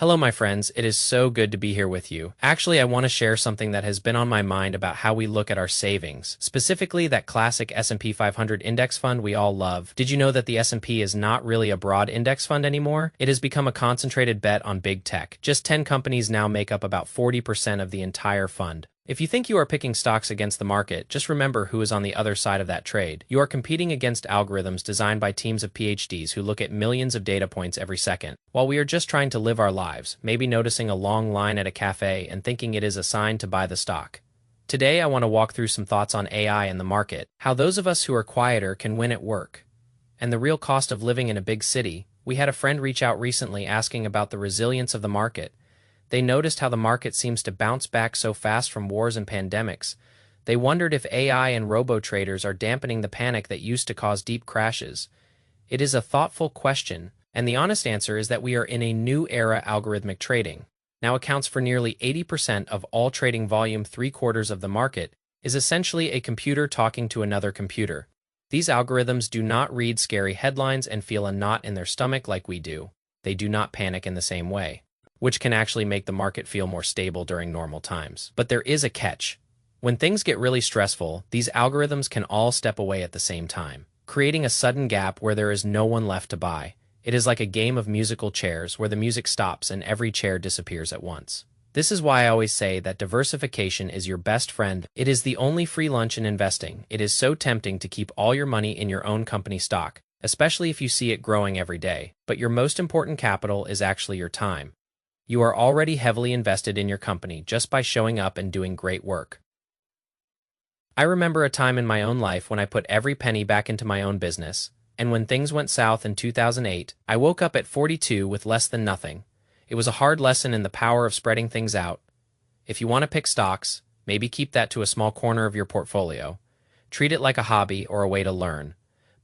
Hello, my friends. It is so good to be here with you. Actually, I want to share something that has been on my mind about how we look at our savings, specifically that classic S&P 500 index fund we all love. Did you know that the S&P is not really a broad index fund anymore? It has become a concentrated bet on big tech. Just 10 companies now make up about 40% of the entire fund. If you think you are picking stocks against the market, just remember who is on the other side of that trade. You are competing against algorithms designed by teams of PhDs who look at millions of data points every second. While we are just trying to live our lives, maybe noticing a long line at a cafe and thinking it is a sign to buy the stock. Today, I want to walk through some thoughts on AI and the market, how those of us who are quieter can win at work, and the real cost of living in a big city. We had a friend reach out recently asking about the resilience of the market. They noticed how the market seems to bounce back so fast from wars and pandemics. They wondered if AI and robo-traders are dampening the panic that used to cause deep crashes. It is a thoughtful question, and the honest answer is that we are in a new era. Algorithmic trading now accounts for nearly 80% of all trading volume. Three-quarters of the market is essentially a computer talking to another computer. These algorithms do not read scary headlines and feel a knot in their stomach like we do. They do not panic in the same way, which can actually make the market feel more stable during normal times. But there is a catch. When things get really stressful, these algorithms can all step away at the same time, creating a sudden gap where there is no one left to buy. It is like a game of musical chairs where the music stops and every chair disappears at once. This is why I always say that diversification is your best friend. It is the only free lunch in investing. It is so tempting to keep all your money in your own company stock, especially if you see it growing every day. But your most important capital is actually your time. You are already heavily invested in your company just by showing up and doing great work. I remember a time in my own life when I put every penny back into my own business, and when things went south in 2008, I woke up at 42 with less than nothing. It was a hard lesson in the power of spreading things out. If you want to pick stocks, maybe keep that to a small corner of your portfolio. Treat it like a hobby or a way to learn,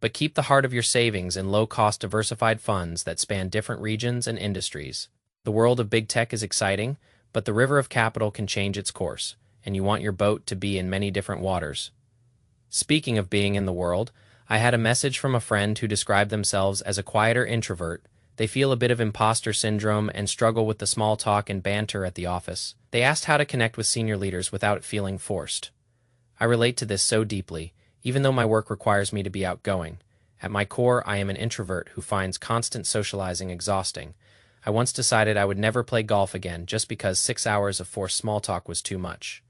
but keep the heart of your savings in low-cost diversified funds that span different regions and industries. The world of big tech is exciting, but the river of capital can change its course, and you want your boat to be in many different waters. Speaking of being in the world, I had a message from a friend who described themselves as a quieter introvert. They feel a bit of imposter syndrome and struggle with the small talk and banter at the office. They asked how to connect with senior leaders without feeling forced. I relate to this so deeply, even though my work requires me to be outgoing. At my core, I am an introvert who finds constant socializing exhausting. I once decided I would never play golf again just because 6 hours of forced small talk was too much.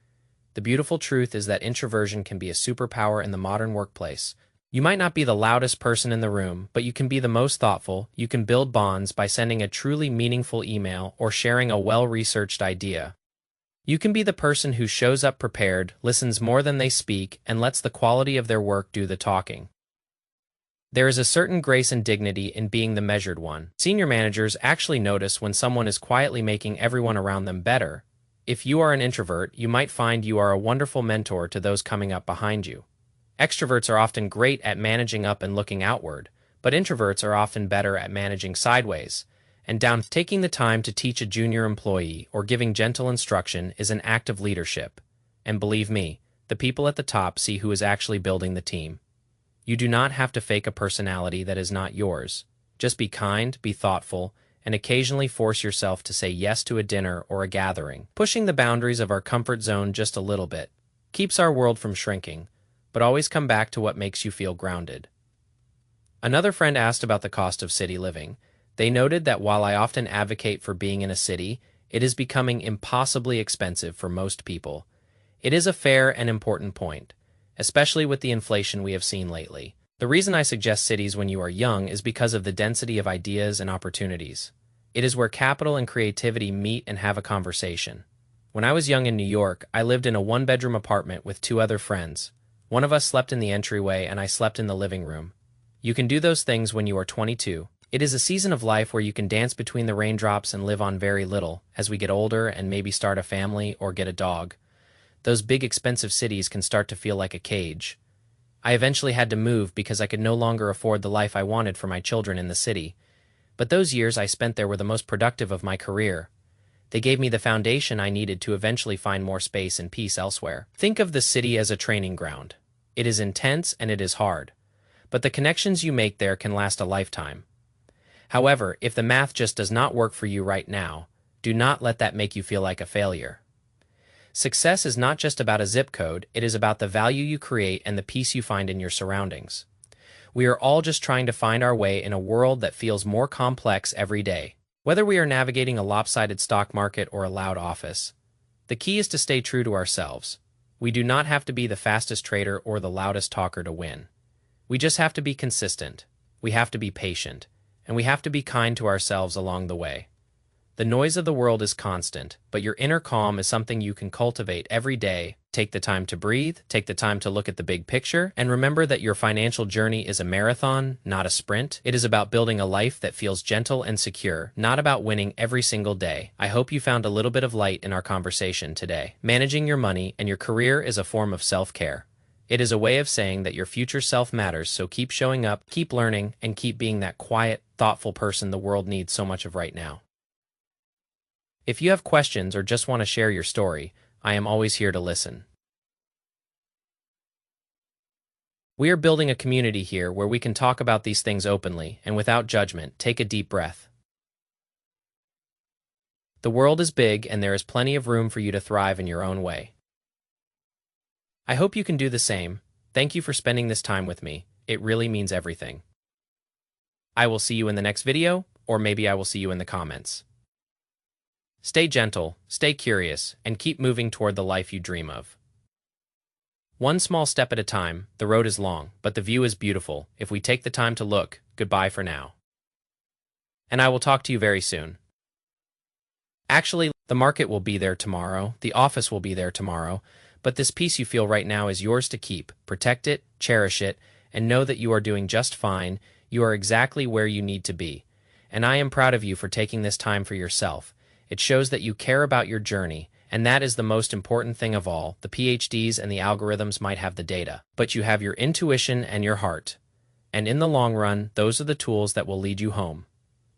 The beautiful truth is that introversion can be a superpower in the modern workplace. You might not be the loudest person in the room, but you can be the most thoughtful. You can build bonds by sending a truly meaningful email or sharing a well-researched idea. You can be the person who shows up prepared, listens more than they speak, and lets the quality of their work do the talking. There is a certain grace and dignity in being the measured one. Senior managers actually notice when someone is quietly making everyone around them better. If you are an introvert, you might find you are a wonderful mentor to those coming up behind you. Extroverts are often great at managing up and looking outward, but introverts are often better at managing sideways and down. Taking the time to teach a junior employee or giving gentle instruction is an act of leadership. And believe me, the people at the top see who is actually building the team. You do not have to fake a personality that is not yours. Just be kind, be thoughtful, and occasionally force yourself to say yes to a dinner or a gathering. Pushing the boundaries of our comfort zone just a little bit keeps our world from shrinking, but always come back to what makes you feel grounded. Another friend asked about the cost of city living. They noted that while I often advocate for being in a city, it is becoming impossibly expensive for most people. It is a fair and important point, especially with the inflation we have seen lately. The reason I suggest cities when you are young is because of the density of ideas and opportunities. It is where capital and creativity meet and have a conversation. When I was young in New York, I lived in a one-bedroom apartment with two other friends. One of us slept in the entryway and I slept in the living room. You can do those things when you are 22. It is a season of life where you can dance between the raindrops and live on very little. As we get older and maybe start a family or get a dog, those big expensive cities can start to feel like a cage. I eventually had to move because I could no longer afford the life I wanted for my children in the city. But those years I spent there were the most productive of my career. They gave me the foundation I needed to eventually find more space and peace elsewhere. Think of the city as a training ground. It is intense and it is hard, but the connections you make there can last a lifetime. However, if the math just does not work for you right now, do not let that make you feel like a failure. Success is not just about a zip code, it is about the value you create and the peace you find in your surroundings. We are all just trying to find our way in a world that feels more complex every day. Whether we are navigating a lopsided stock market or a loud office, the key is to stay true to ourselves. We do not have to be the fastest trader or the loudest talker to win. We just have to be consistent. We have to be patient. And we have to be kind to ourselves along the way. The noise of the world is constant, but your inner calm is something you can cultivate every day. Take the time to breathe, take the time to look at the big picture, and remember that your financial journey is a marathon, not a sprint. It is about building a life that feels gentle and secure, not about winning every single day. I hope you found a little bit of light in our conversation today. Managing your money and your career is a form of self-care. It is a way of saying that your future self matters, so keep showing up, keep learning, and keep being that quiet, thoughtful person the world needs so much of right now. If you have questions or just want to share your story, I am always here to listen. We are building a community here where we can talk about these things openly and without judgment. Take a deep breath. The world is big and there is plenty of room for you to thrive in your own way. I hope you can do the same. Thank you for spending this time with me. It really means everything. I will see you in the next video, or maybe I will see you in the comments. Stay gentle, stay curious, and keep moving toward the life you dream of. One small step at a time. The road is long, but the view is beautiful. If we take the time to look, goodbye for now. And I will talk to you very soon. Actually, the market will be there tomorrow, the office will be there tomorrow, but this peace you feel right now is yours to keep. Protect it, cherish it, and know that you are doing just fine. You are exactly where you need to be. And I am proud of you for taking this time for yourself. It shows that you care about your journey, and that is the most important thing of all. The PhDs and the algorithms might have the data, but you have your intuition and your heart. And in the long run, those are the tools that will lead you home.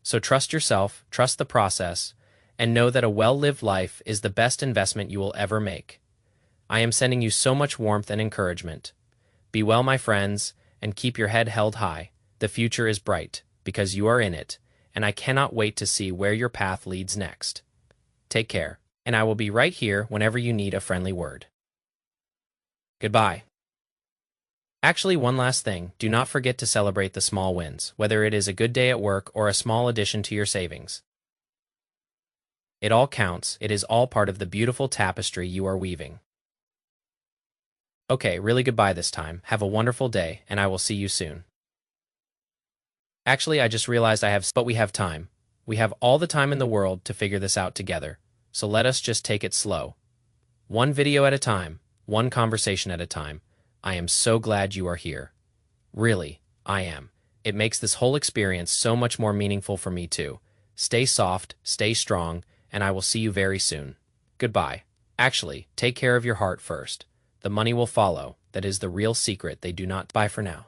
So trust yourself, trust the process, and know that a well-lived life is the best investment you will ever make. I am sending you so much warmth and encouragement. Be well, my friends, and keep your head held high. The future is bright, because you are in it, and I cannot wait to see where your path leads next. Take care, and I will be right here whenever you need a friendly word. Goodbye. Actually, one last thing, do not forget to celebrate the small wins, whether it is a good day at work or a small addition to your savings. It all counts, it is all part of the beautiful tapestry you are weaving. Okay, really goodbye this time, have a wonderful day, and I will see you soon. Actually, I just realized but we have time. We have all the time in the world to figure this out together, so let us just take it slow. One video at a time, one conversation at a time. I am so glad you are here. Really, I am. It makes this whole experience so much more meaningful for me too. Stay soft, stay strong, and I will see you very soon. Goodbye. Actually, take care of your heart first. The money will follow. That is the real secret they do not buy for now.